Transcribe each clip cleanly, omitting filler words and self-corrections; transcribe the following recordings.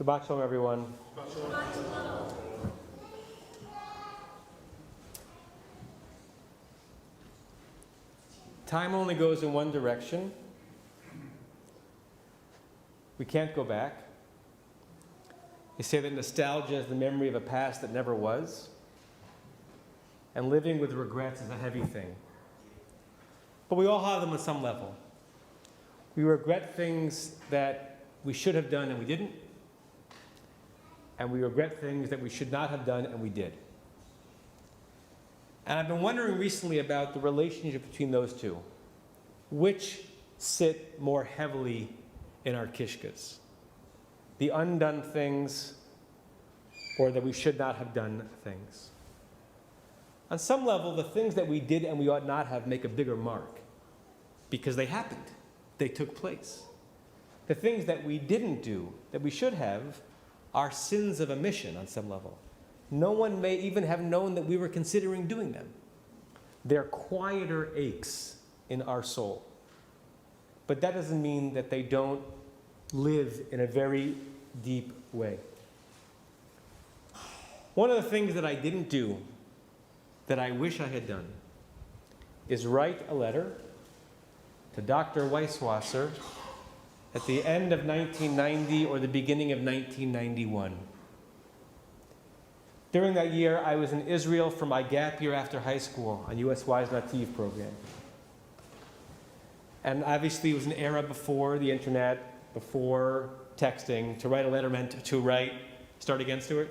Shabbat shalom, everyone. Time only goes in one direction. We can't go back. They say that nostalgia is the memory of a past that never was. And living with regrets is a heavy thing. But we all have them on some level. We regret things that we should have done and we didn't. And we regret things that we should not have done and we did. And I've been wondering recently about the relationship between those two. Which sit more heavily in our kishkas? The undone things or that we should not have done things? On some level, the things that we did and we ought not have make a bigger mark because they happened. They took place. The things that we didn't do, that we should have, are sins of omission on some level. No one may even have known that we were considering doing them. They're quieter aches in our soul. But that doesn't mean that they don't live in a very deep way. One of the things that I didn't do that I wish I had done is write a letter to Dr. Weisswasser at the end of 1990 or the beginning of 1991. During that year, I was in Israel for my gap year after high school on USY's Nativ program. And obviously it was an era before the internet, before texting. To write a letter meant to write, start again, Stuart?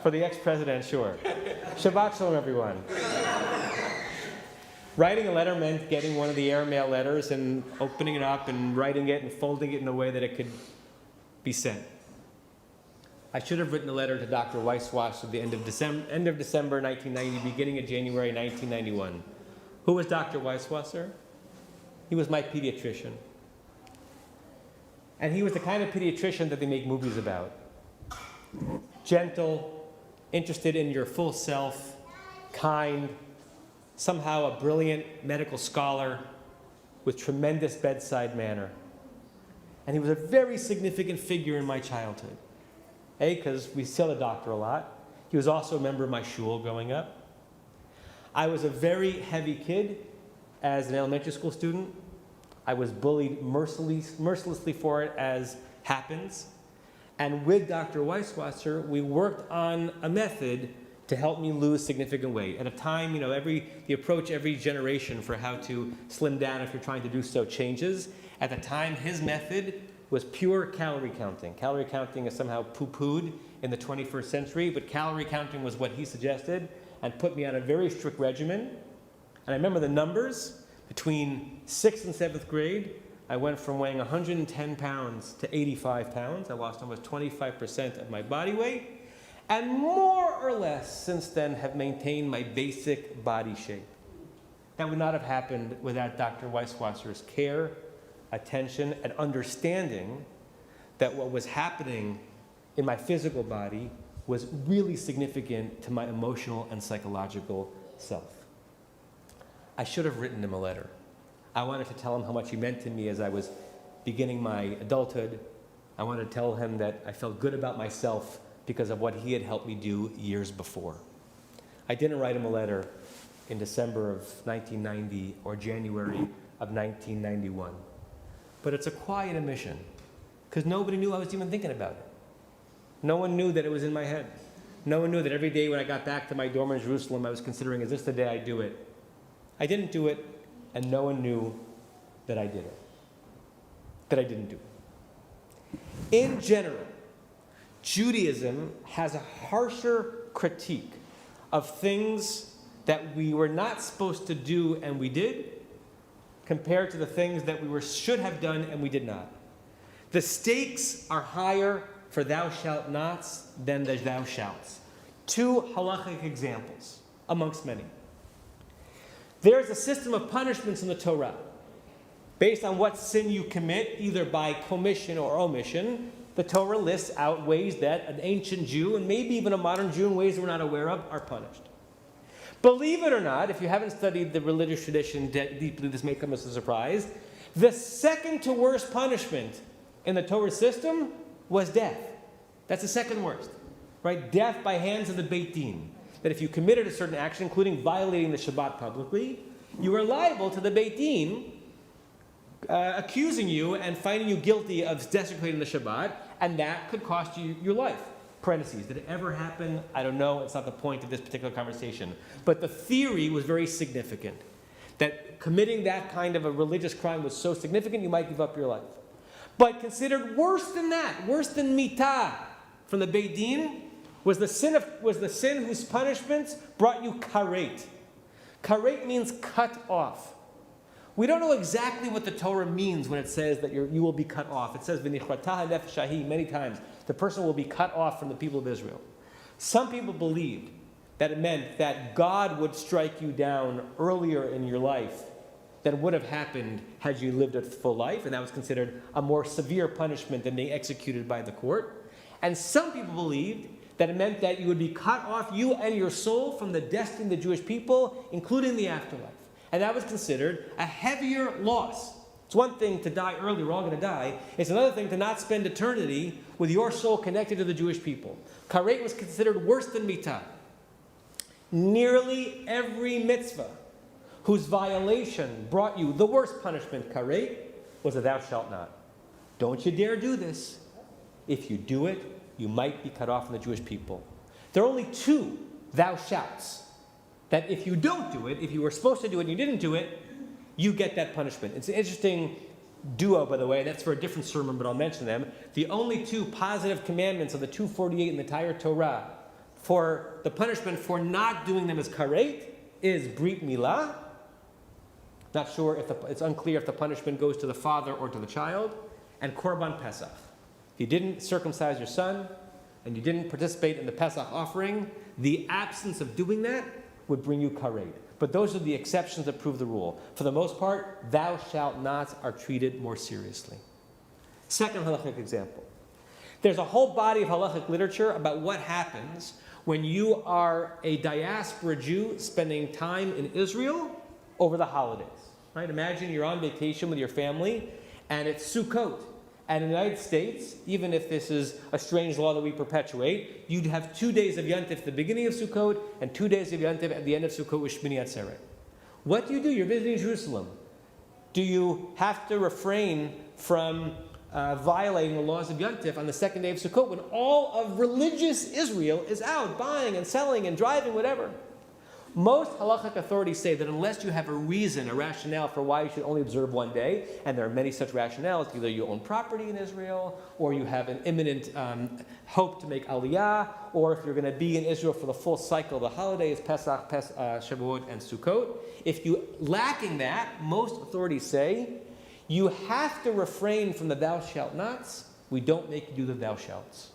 For the ex-president, sure. Shabbat shalom, everyone. Writing a letter meant getting one of the airmail letters and opening it up and writing it and folding it in a way that it could be sent. I should have written a letter to Dr. Weisswasser at the end of December 1990, beginning of January 1991. Who was Dr. Weisswasser? He was my pediatrician. And he was the kind of pediatrician that they make movies about. Gentle, interested in your full self, kind, somehow a brilliant medical scholar with tremendous bedside manner. And he was a very significant figure in my childhood. A, because we saw the doctor a lot. He was also a member of my shul growing up. I was a very heavy kid as an elementary school student. I was bullied mercilessly for it, as happens. And with Dr. Weisswasser, we worked on a method to help me lose significant weight. At a time, the approach every generation for how to slim down if you're trying to do so changes. At the time, his method was pure calorie counting. Calorie counting is somehow poo-pooed in the 21st century, but calorie counting was what he suggested and put me on a very strict regimen. And I remember the numbers. Between 6th and 7th grade, I went from weighing 110 pounds to 85 pounds. I lost almost 25% of my body weight. And more or less since then have maintained my basic body shape. That would not have happened without Dr. Weisswasser's care, attention, and understanding that what was happening in my physical body was really significant to my emotional and psychological self. I should have written him a letter. I wanted to tell him how much he meant to me as I was beginning my adulthood. I wanted to tell him that I felt good about myself because of what he had helped me do years before. I didn't write him a letter in December of 1990 or January of 1991. But it's a quiet omission, because nobody knew I was even thinking about it. No one knew that it was in my head. No one knew that every day when I got back to my dorm in Jerusalem, I was considering, is this the day I do it? I didn't do it, and no one knew that I did it, that I didn't do it. In general, Judaism has a harsher critique of things that we were not supposed to do and we did, compared to the things that we should have done and we did not. The stakes are higher for thou shalt nots than the thou shalts. Two halachic examples, amongst many. There's a system of punishments in the Torah based on what sin you commit, either by commission or omission. The Torah lists out ways that an ancient Jew, and maybe even a modern Jew in ways we're not aware of, are punished. Believe it or not, if you haven't studied the religious tradition deeply, this may come as a surprise. The second to worst punishment in the Torah system was death. That's the second worst, right? Death by hands of the Beit Din. That if you committed a certain action, including violating the Shabbat publicly, you were liable to the Beit Din accusing you and finding you guilty of desecrating the Shabbat, and that could cost you your life. Parentheses. Did it ever happen? I don't know. It's not the point of this particular conversation. But the theory was very significant. That committing that kind of a religious crime was so significant you might give up your life. But considered worse than that, worse than mitah from the Beit Din, was the sin whose punishments brought you karet. Karet means cut off. We don't know exactly what the Torah means when it says that you will be cut off. It says v'nichrata nefesh ahi many times. The person will be cut off from the people of Israel. Some people believed that it meant that God would strike you down earlier in your life than would have happened had you lived a full life, and that was considered a more severe punishment than being executed by the court. And some people believed that it meant that you would be cut off, you and your soul, from the destiny of the Jewish people, including the afterlife. And that was considered a heavier loss. It's one thing to die early, we're all going to die. It's another thing to not spend eternity with your soul connected to the Jewish people. Karet was considered worse than mitah. Nearly every mitzvah whose violation brought you the worst punishment, karet, was a thou shalt not. Don't you dare do this. If you do it, you might be cut off from the Jewish people. There are only two thou shalts. That if you don't do it, if you were supposed to do it and you didn't do it, you get that punishment. It's an interesting duo, by the way. That's for a different sermon, but I'll mention them. The only two positive commandments of the 248 in the entire Torah for the punishment for not doing them as karet is brit milah. Not sure if it's unclear if the punishment goes to the father or to the child. And korban pesach. If you didn't circumcise your son and you didn't participate in the Pesach offering, the absence of doing that would bring you karet. But those are the exceptions that prove the rule. For the most part, thou shalt nots are treated more seriously. Second halachic example. There's a whole body of halachic literature about what happens when you are a diaspora Jew spending time in Israel over the holidays. Right? Imagine you're on vacation with your family and it's Sukkot. And in the United States, even if this is a strange law that we perpetuate, you'd have 2 days of Yontif at the beginning of Sukkot and 2 days of Yontif at the end of Sukkot with Shmini Atzeret. What do? You're visiting Jerusalem. Do you have to refrain from violating the laws of Yontif on the second day of Sukkot when all of religious Israel is out buying and selling and driving, whatever? Most halachic authorities say that unless you have a reason, a rationale for why you should only observe 1 day, and there are many such rationales, either you own property in Israel, or you have an imminent hope to make aliyah, or if you're going to be in Israel for the full cycle, the holidays, Pesach, Shavuot, and Sukkot. If you lacking that, most authorities say, you have to refrain from the thou shalt nots. We don't make you do the thou shalts.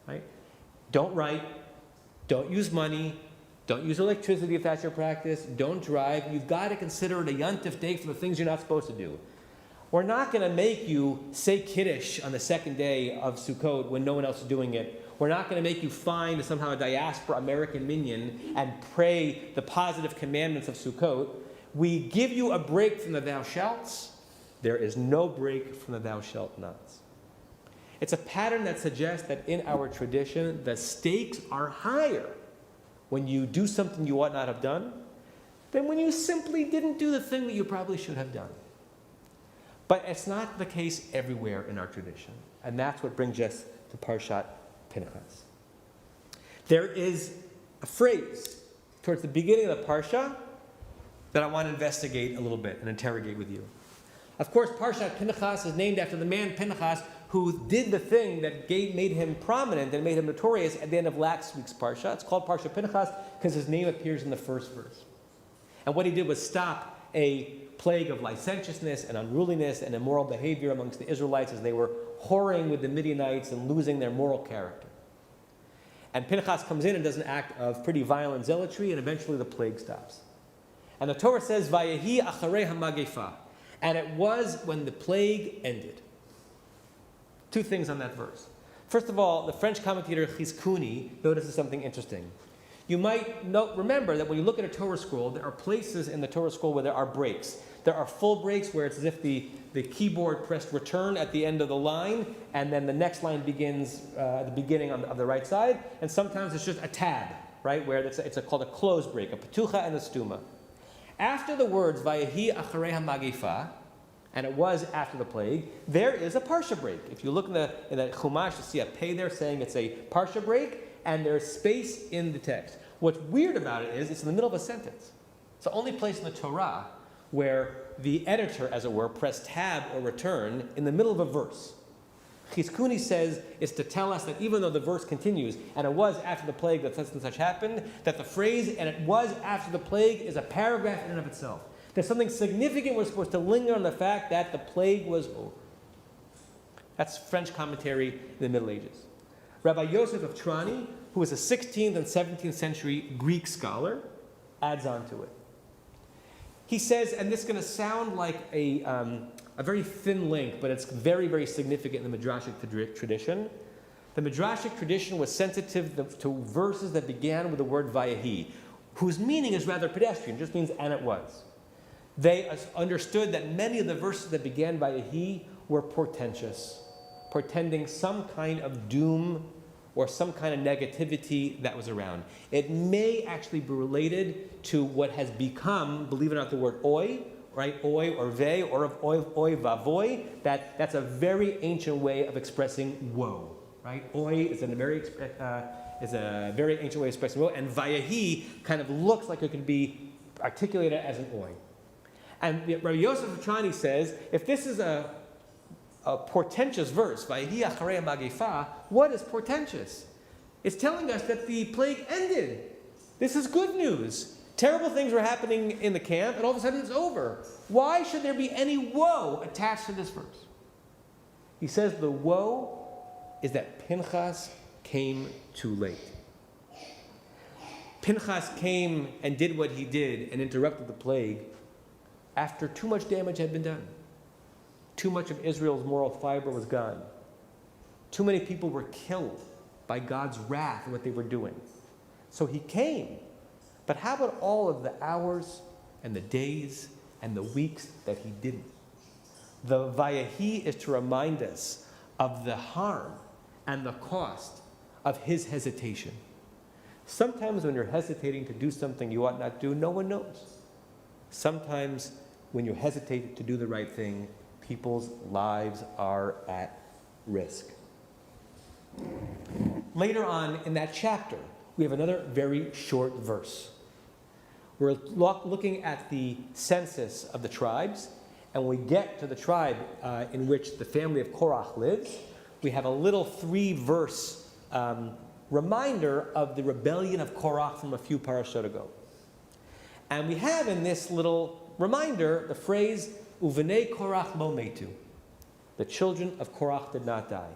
Right? Don't write. Don't use money. Don't use electricity if that's your practice. Don't drive. You've got to consider it a yontif day for the things you're not supposed to do. We're not going to make you say Kiddush on the second day of Sukkot when no one else is doing it. We're not going to make you find somehow a diaspora American minion and pray the positive commandments of Sukkot. We give you a break from the thou shalts. There is no break from the thou shalt nots. It's a pattern that suggests that in our tradition, the stakes are higher when you do something you ought not have done than when you simply didn't do the thing that you probably should have done. But it's not the case everywhere in our tradition. And that's what brings us to Parshat Pinchas. There is a phrase towards the beginning of the Parsha that I want to investigate a little bit and interrogate with you. Of course, Parshat Pinchas is named after the man Pinchas who did the thing that made him prominent and made him notorious at the end of last week's Parsha. It's called Parshat Pinchas because his name appears in the first verse. And what he did was stop a plague of licentiousness and unruliness and immoral behavior amongst the Israelites as they were whoring with the Midianites and losing their moral character. And Pinchas comes in and does an act of pretty violent zealotry, and eventually the plague stops. And the Torah says, Vayehi acharei hamagefa. And it was when the plague ended. Two things on that verse. First of all, the French commentator Chizkuni notices something interesting. You might remember that when you look at a Torah scroll, there are places in the Torah scroll where there are breaks. There are full breaks where it's as if the keyboard pressed return at the end of the line, and then the next line begins at the beginning of the right side. And sometimes it's just a tab, right, where it's called a close break, a petucha and a stuma. After the words Vayehi acharei hamagifa, and it was after the plague, there is a parsha break. If you look in the Chumash, you see a pei there saying it's a parsha break, and there's space in the text. What's weird about it is it's in the middle of a sentence. It's the only place in the Torah where the editor, as it were, pressed tab or return in the middle of a verse. Chizkuni says it's to tell us that even though the verse continues, and it was after the plague that such and such happened, that the phrase, and it was after the plague, is a paragraph in and of itself. There's something significant we're supposed to linger on the fact that the plague was over. That's French commentary in the Middle Ages. Rabbi Yosef of Trani, who was a 16th and 17th century Greek scholar, adds on to it. He says, and this is going to sound like a very thin link, but it's very, very significant in the Midrashic tradition. The Midrashic tradition was sensitive to verses that began with the word Vayehi, whose meaning is rather pedestrian, just means and it was. They understood that many of the verses that began Vayehi were portentous, portending some kind of doom or some kind of negativity that was around. It may actually be related to what has become, believe it or not, the word oi, right? Oi or ve, or of oi vavoy. That's a very ancient way of expressing woe, right? Oi is a very ancient way of expressing woe, and vayahi kind of looks like it could be articulated as an oi. And Rabbi Yosef of Trani says, if this is a portentous verse, Vayehi acharei magifa, what is portentous? It's telling us that the plague ended. This is good news. Terrible things were happening in the camp, and all of a sudden it's over. Why should there be any woe attached to this verse? He says the woe is that Pinchas came too late. Pinchas came and did what he did and interrupted the plague after too much damage had been done. Too much of Israel's moral fiber was gone. Too many people were killed by God's wrath and what they were doing. So he came. But how about all of the hours and the days and the weeks that he didn't? The Vayehi is to remind us of the harm and the cost of his hesitation. Sometimes when you're hesitating to do something you ought not do, no one knows. Sometimes when you hesitate to do the right thing, people's lives are at risk. Later on in that chapter, we have another very short verse. We're looking at the census of the tribes, and when we get to the tribe in which the family of Korach lives, we have a little 3-verse reminder of the rebellion of Korach from a few parashot ago. And we have in this little reminder the phrase, Uvenei Korach lo metu. The children of Korach did not die.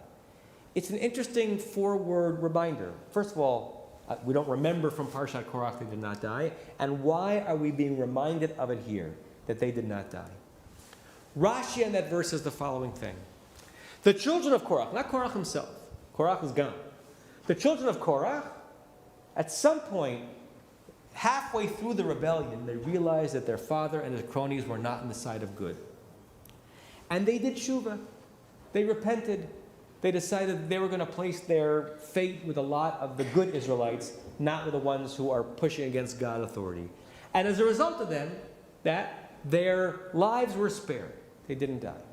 It's an interesting 4-word reminder. First of all, we don't remember from Parshat Korach they did not die. And why are we being reminded of it here, that they did not die? Rashi in that verse says the following thing. The children of Korach, not Korach himself. Korach is gone. The children of Korach, at some point, halfway through the rebellion, they realized that their father and his cronies were not on the side of good. And they did tshuva. They repented. They decided they were going to place their fate with a lot of the good Israelites, not with the ones who are pushing against God authority. And as a result of that, their lives were spared. They didn't die.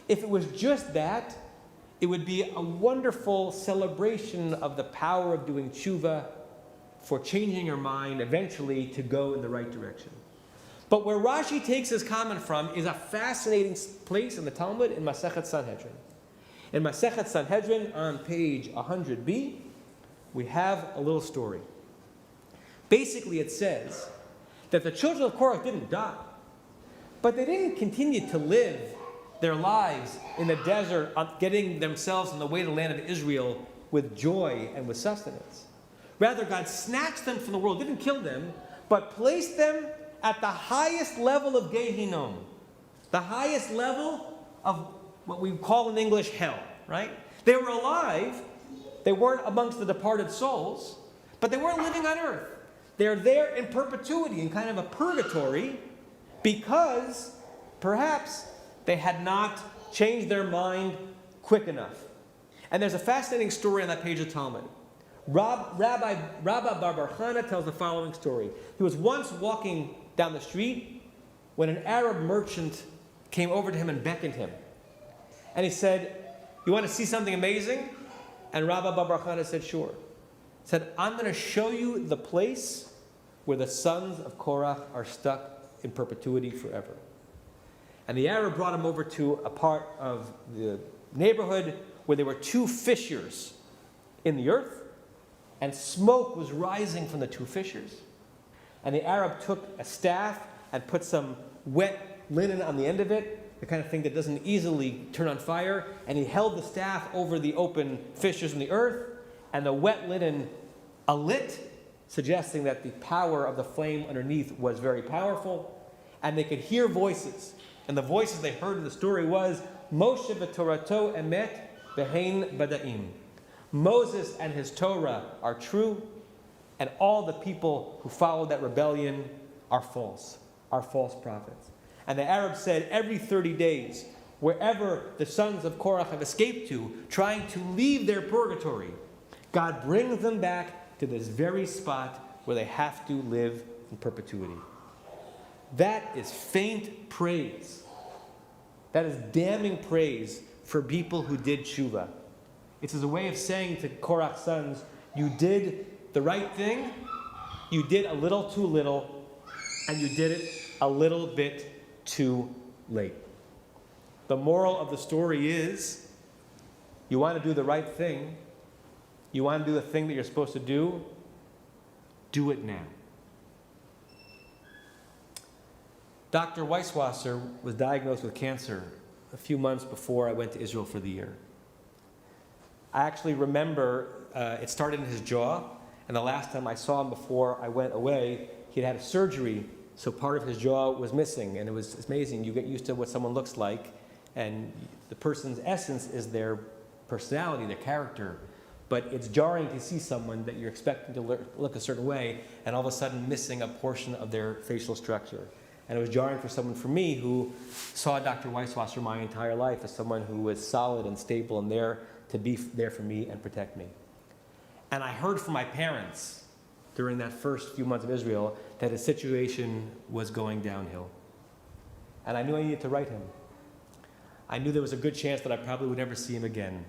If it was just that, it would be a wonderful celebration of the power of doing tshuva, for changing your mind eventually to go in the right direction. But where Rashi takes his comment from is a fascinating place in the Talmud in Masechet Sanhedrin. In Masechet Sanhedrin, on page 100b, we have a little story. Basically, it says that the children of Korach didn't die, but they didn't continue to live their lives in the desert, getting themselves on the way to the land of Israel with joy and with sustenance. Rather, God snatched them from the world, didn't kill them, but placed them at the highest level of Gehinnom, the highest level of what we call in English hell, right? They were alive. They weren't amongst the departed souls, But they weren't living on earth. They're there in perpetuity, in kind of a purgatory, because perhaps they had not changed their mind quick enough. And there's a fascinating story on that page of Talmud. Rabbi Bar Chana tells the following story. He was once walking down the street when an Arab merchant came over to him and beckoned him. And he said, "You want to see something amazing?" And Rabbi Bar Chana said, "Sure." He said, "I'm going to show you the place where the sons of Korach are stuck in perpetuity forever." And the Arab brought him over to a part of the neighborhood where there were two fissures in the earth, and smoke was rising from the two fissures. And the Arab took a staff and put some wet linen on the end of it, the kind of thing that doesn't easily turn on fire, and he held the staff over the open fissures in the earth, and the wet linen alit, suggesting that the power of the flame underneath was very powerful, and they could hear voices. And the voices they heard in the story was, Moshe v'Torato emet v'hein badaim. Moses and his Torah are true, and all the people who followed that rebellion are false prophets. And the Arabs said every 30 days, wherever the sons of Korach have escaped to, trying to leave their purgatory, God brings them back to this very spot where they have to live in perpetuity. That is faint praise. That is damning praise for people who did tshuva. It's as a way of saying to Korach's sons, you did the right thing, you did a little too little, and you did it a little bit too late. The moral of the story is, you want to do the right thing, you want to do the thing that you're supposed to do it now. Dr. Weisswasser was diagnosed with cancer a few months before I went to Israel for the year. I actually remember it started in his jaw, and the last time I saw him before I went away, he'd had a surgery, so part of his jaw was missing, and it's amazing. You get used to what someone looks like, and the person's essence is their personality, their character. But it's jarring to see someone that you're expecting to look a certain way, and all of a sudden missing a portion of their facial structure. And it was jarring for someone, for me, who saw Dr. Weisswasser my entire life as someone who was solid and stable and there to be there for me and protect me. And I heard from my parents during that first few months of Israel that his situation was going downhill. And I knew I needed to write him. I knew there was a good chance that I probably would never see him again.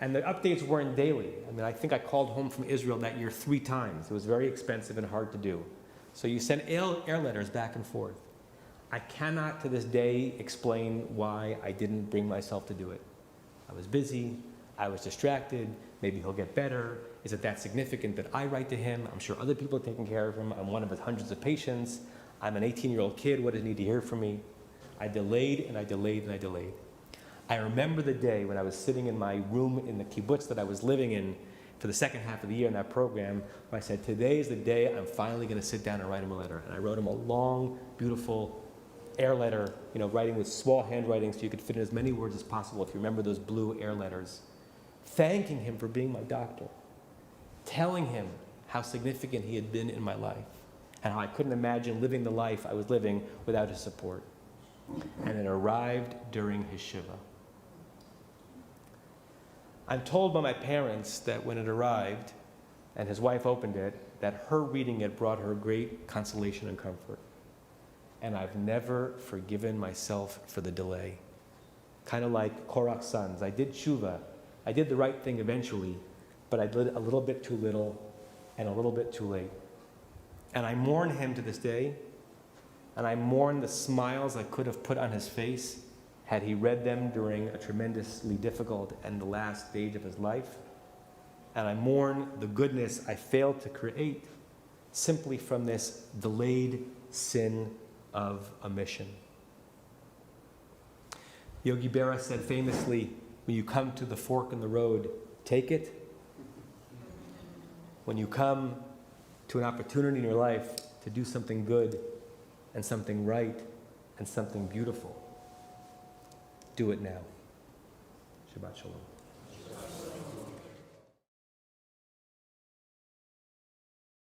And the updates weren't daily. I mean, I think I called home from Israel that year 3 times. It was very expensive and hard to do. So you send air letters back and forth. I cannot to this day explain why I didn't bring myself to do it. I was busy, I was distracted, maybe he'll get better. Is it that significant that I write to him? I'm sure other people are taking care of him. I'm one of his hundreds of patients. I'm an 18-year-old kid, what does he need to hear from me? I delayed and I delayed and I delayed. I remember the day when I was sitting in my room in the kibbutz that I was living in for the second half of the year in that program, where I said, today is the day I'm finally going to sit down and write him a letter. And I wrote him a long, beautiful air letter, writing with small handwriting so you could fit in as many words as possible, if you remember those blue air letters, thanking him for being my doctor, telling him how significant he had been in my life, and how I couldn't imagine living the life I was living without his support. And it arrived during his Shiva. I'm told by my parents that when it arrived and his wife opened it, that her reading it brought her great consolation and comfort. And I've never forgiven myself for the delay. Kind of like Korach's sons. I did tshuva. I did the right thing eventually, but I did a little bit too little and a little bit too late. And I mourn him to this day, and I mourn the smiles I could have put on his face had he read them during a tremendously difficult and the last stage of his life. And I mourn the goodness I failed to create simply from this delayed sin of omission. Yogi Berra said famously, when you come to the fork in the road, take it. When you come to an opportunity in your life to do something good and something right and something beautiful, do it now. Shabbat Shalom.